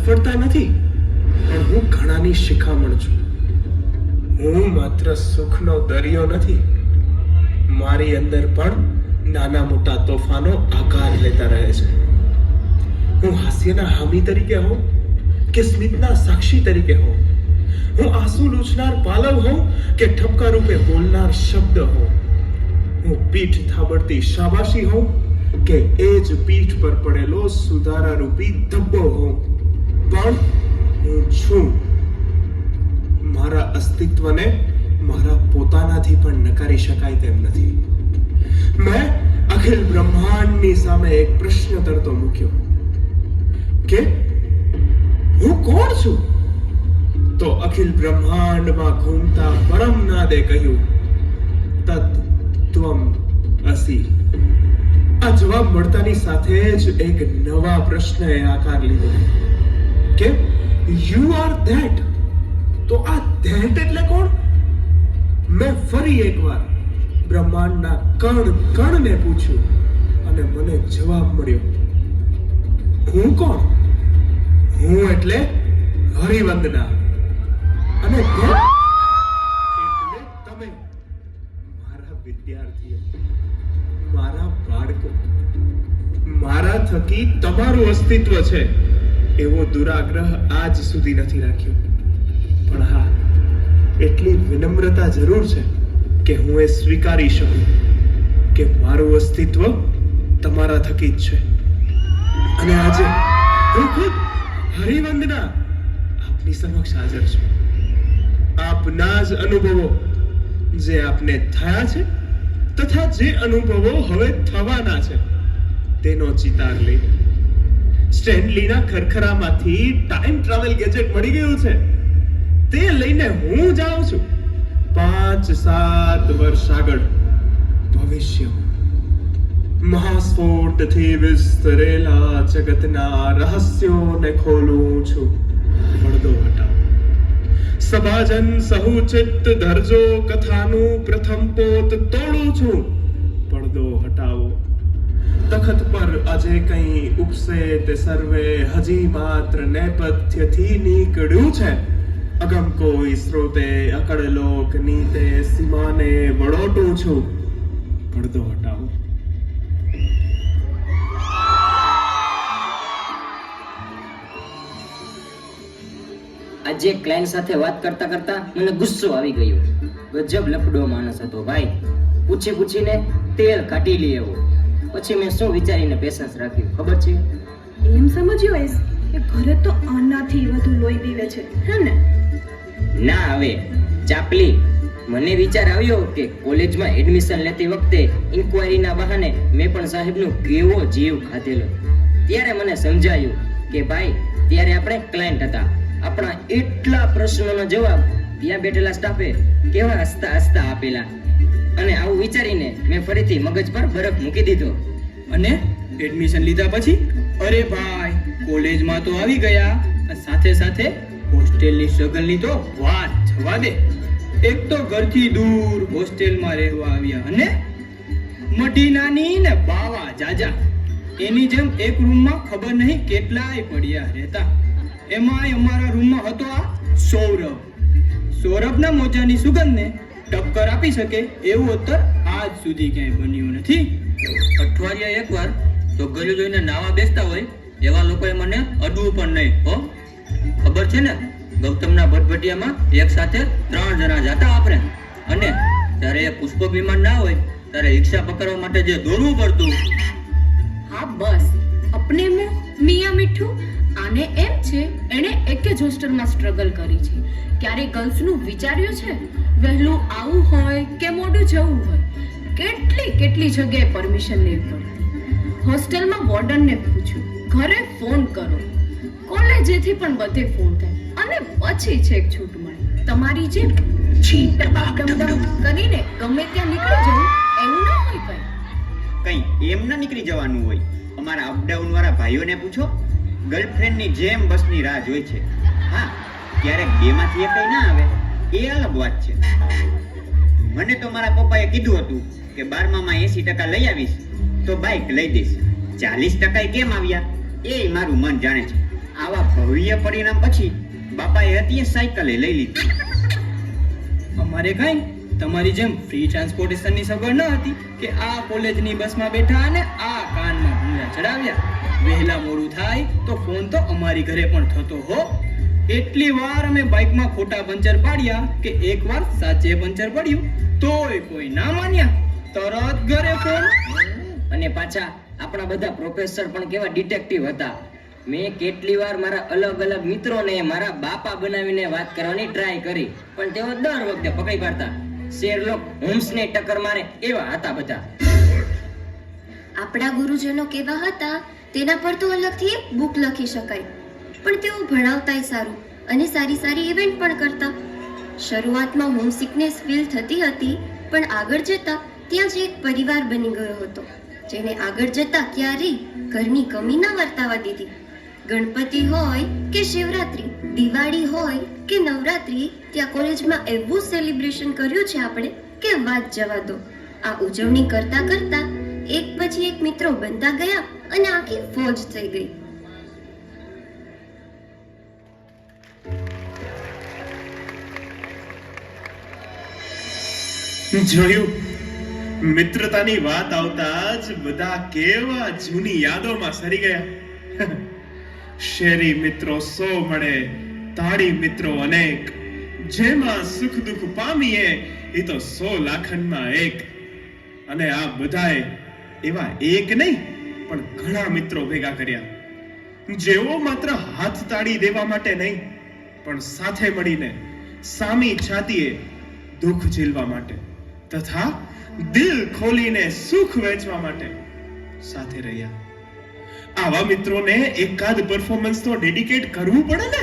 સફળતા નથી, પણ હું ઘણાની શિખામણ છું. હું માત્ર સુખનો દરિયો નથી, મારી અંદર પણ નાના મોટા તોફાનો આકાર લેતા રહે છે. હું હાસ્યના હામી તરીકે હોઉં કે સ્મિતના સાક્ષી તરીકે હોઉં, હું આંસુ લૂછનાર પાલવ હોઉં કે ઠપકા રૂપે બોલનાર શબ્દ હોઉં, હું પીઠ થાબડતી શાબાશી હોઉં કે એ જ પીઠ પર પડેલો સુધારા રૂપી ધબ્બો હોઉં, પણ હું છું. મારા અસ્તિત્વને મારા પોતાનાથી પણ નકારી શકાય તેમ નથી. મેં અખિલ બ્રહ્માંડની સામે એક પ્રશ્ન તરતો મૂક્યો કે હું કોણ છું? તો અખિલ બ્રહ્માંડમાં ઘૂમતા પરમનાદે કહ્યું, તત ત્વમ અસી. આ જવાબ મળતાની સાથે જ એક નવા પ્રશ્નએ આકાર લીધો કે યુ આર ધેટ. તો આ ધેટ એટલે કોણ? મેં ફરી એકવાર બ્રહ્માંડના કણને પૂછ્યું અને મને જવાબ મળ્યો. હું કોણ? હું એટલે હરિવંદના. અને એટલે તમે, મારા વિદ્યાર્થીઓ, મારા બાળકો, મારા થકી તમારું અસ્તિત્વ છે એવો દુરાગ્રહ આજ સુધી નથી રાખ્યો. પણ હા, એટલી વિનમ્રતા જરૂર છે કે હું એ સ્વીકારી શકું કે મારું અસ્તિત્વ તમારા થકી જ છે. અને આજે હું ખુદ હરિવંદના આપની સમક્ષ હાજર છું. આપના જ અનુભવો જે આપને થયા છે તથા જે અનુભવો હવે થવાના છે તેનો ચિતાર લઈને સ્ટેનલીના ખરખરામાંથી ટાઈમ ટ્રાવેલ ગેજેટ મળી ગયું છે. તે લઈને હું જાઉં છું 5-7 વર્ષ આગળ ભવિષ્યમાં. મહાસ્ફોટથી વિસ્તરેલા જગતના રહસ્યોને ખોલું છું. પડદો હટાવો. સભાજન સહુચિત્ત ધરજો કથાનું પ્રથમ પોત તોડું છું. પડદો હટાવો. તખત પર અજે કંઈ ઉપસે તે સર્વે હજી માત્ર નેપથ્યથી નીકળ્યું છે. અગમ કોઈ સ્રોતે અકળ લોક નીતે સીમાને વળોટું છું. પડદો હટાવો. આજે ક્લાયન્ટ સાથે વાત કરતા કરતા મને ગુસ્સો આવી ગયો. ગજબ લફડો માણસ હતો ભાઈ. પૂછીને તેલ કાઢી લે એવો. પછી મેં શું વિચારીને પેશન્સ રાખ્યું ખબર છે? એમ સમજ્યો એસ કે ઘરે તો આનાથી વધુ લોહી પીવે છે, હે ને? ના, હવે ચાપલી. મને વિચાર આવ્યો કે કોલેજમાં એડમિશન લેતી વખતે ઇન્ક્વાયરીના બહાને મેં પણ સાહેબનો કેવો જીવ ખાધેલો. ત્યારે મને સમજાયું કે ભાઈ, ત્યારે આપણે ક્લાયન્ટ હતા. આપણા એટલા પ્રશ્નોનો જવાબ ત્યાં બેઠેલા સ્ટાફે કેવા હસતા હસતા આપેલા. અને આવું વિચારીને મેં ફરીથી મગજ પર બરફ મૂકી દીધો. અને એડમિશન લીધા પછી અરે ભાઈ, કોલેજમાં તો આવી ગયા, સાથે સાથે હોસ્ટેલની સ્ટ્રગલની તો વાત જવા દે. એક તો ઘરથી દૂર હોસ્ટેલમાં રહેવા આવ્યા અને મઢી નાની ને બાવા જાજા. એની જેમ એક રૂમમાં ખબર નહીં કેટલાય પડ્યા રહેતા. એમાંય અમારા રૂમમાં હતો આ સૌરભ. સૌરભના મોજાની સુગંધને ટક્કર આપી શકે એવું અત્તર આજ સુધી ક્યાંય બન્યું નથી. અઠવાડિયે એકવાર તો ગળ્યું જોઈને નાવા બેસતા હોય એવા લોકોએ મને અડવું પણ નહીં. હો, ખબર છે ને, ગૌતમના ભટભટિયામાં એક સાથે 3 જણા જતા આપણે. અને ત્યારે એ પુષ્પક વિમાન ના હોય ત્યારે રિક્ષા પકડવા માટે જે દોડવું પડતું. હા બસ, અપને મું મિયા મીઠું. આને એમ છે એણે એક જ હોસ્ટેલમાં સ્ટ્રગલ કરી છે. ક્યારે ગર્લ્સનું વિચાર્યું છે? વહેલું આવું હોય કે મોડું જવું હોય, કેટલી જગ્યાએ પરમિશન લેવી પડતી. હોસ્ટેલમાં વોર્ડનને પૂછ્યું, ઘરે ફોન કરો, કોલેજેથી પણ બધે ફોન થાય, અને પછી છેક છૂટ મળે. તમારી જેમ છીટ ડમડમ કરીને ગમે ત્યાં નીકળી જવું એવું ના હોય. કંઈ એમ ના નીકળી જવાનું હોય. અમારા અપડાઉન વાળા ભાઈઓને પૂછો, ગર્લફ્રેન્ડની જેમ બસની રાહ જોઈ છે. હા, ક્યારેક બેમાંથી એકઈ ના આવે એ અલગ વાત છે. મને તો મારા પપ્પાએ કીધું હતું કે 12માં 80% લઈ આવીશ તો બાઇક લઈ દઈશ. 40% કેમ આવ્યા એ મારું મન જાણે છે. આવા ભવ્ય પરિણામ પછી બાપાએ હતી સાયકલે લઈ લીધી. અમારે કઈ તમારી જેમ ફ્રી ટ્રાન્સપોર્ટેશનની સગવડ ન હતી કે આ કોલેજની બસમાં બેઠા અને આ કાનમાં ભૂંગળા ચડાવ્યા. વહેલા મોડું થાય તો ફોન તો અમારી ઘરે પણ થતો હો. એટલી વાર અમે બાઇકમાં ખોટા પંચર પાડ્યા કે એકવાર સાચે પંચર પડ્યું તોય કોઈ ના માન્યા, તરત ઘરે ફોન. અને પાછા આપણા બધા પ્રોફેસર પણ કેવા ડિટેક્ટિવ હતા. મેં કેટલી વાર મારા અલગ અલગ મિત્રોને મારા બાપા બનાવીને વાત કરવાની ટ્રાય કરી, પણ તેઓ દર વખતે પકડી પાડતા. શેરલોક હોમ્સને ટક્કર મારે એવા હતા બધા. આપણા ગુરુજનો કેવા હતા તેના પર તો અલગથી એક બુક લખી શકાય, પણ તેઓ ભણાવતાય સારું અને સારી સારી ઇવેન્ટ પણ કરતા. શરૂઆતમાં હોમ સિકનેસ ફીલ થતી હતી, પણ આગળ જતા ત્યાં જ એક પરિવાર બની ગયો હતો, જેને આગળ જતા ક્યારેય ઘરની કમી ના વર્તાવા દીધી. ગણપતિ હોય કે શિવરાત્રી, દિવાળી હોય કે નવરાત્રી, ત્યાં કોલેજમાં એવું સેલિબ્રેશન કર્યું છે આપણે કે વાત જવા દો. આ ઉજવણી કરતા કરતા એક પછી એક મિત્રો બનતા ગયા અને આખી ફોજ થઈ ગઈ. જોયું, મિત્રતાની વાત આવતા જ બધા કેવા જૂની યાદોમાં સરી ગયા. શેરી મિત્રો 100 મળે, તાળી મિત્રો અનેક, જેમાં સુખ દુઃખ પામીએ એ તો 100 લાખનમાં એક. અને આ બધાએ એવા એક નહીં પણ ઘણા મિત્રો ભેગા કર્યા, જેઓ માત્ર હાથ તાળી દેવા માટે નહીં પણ સાથે મળીને સામી છાતીએ દુઃખ ઝીલવા માટે તથા દિલ ખોલીને સુખ વહેંચવા માટે સાથે રહ્યા. આવા મિત્રોને એકાદ પરફોર્મન્સ તો ડેડિકેટ કરવું પડે ને.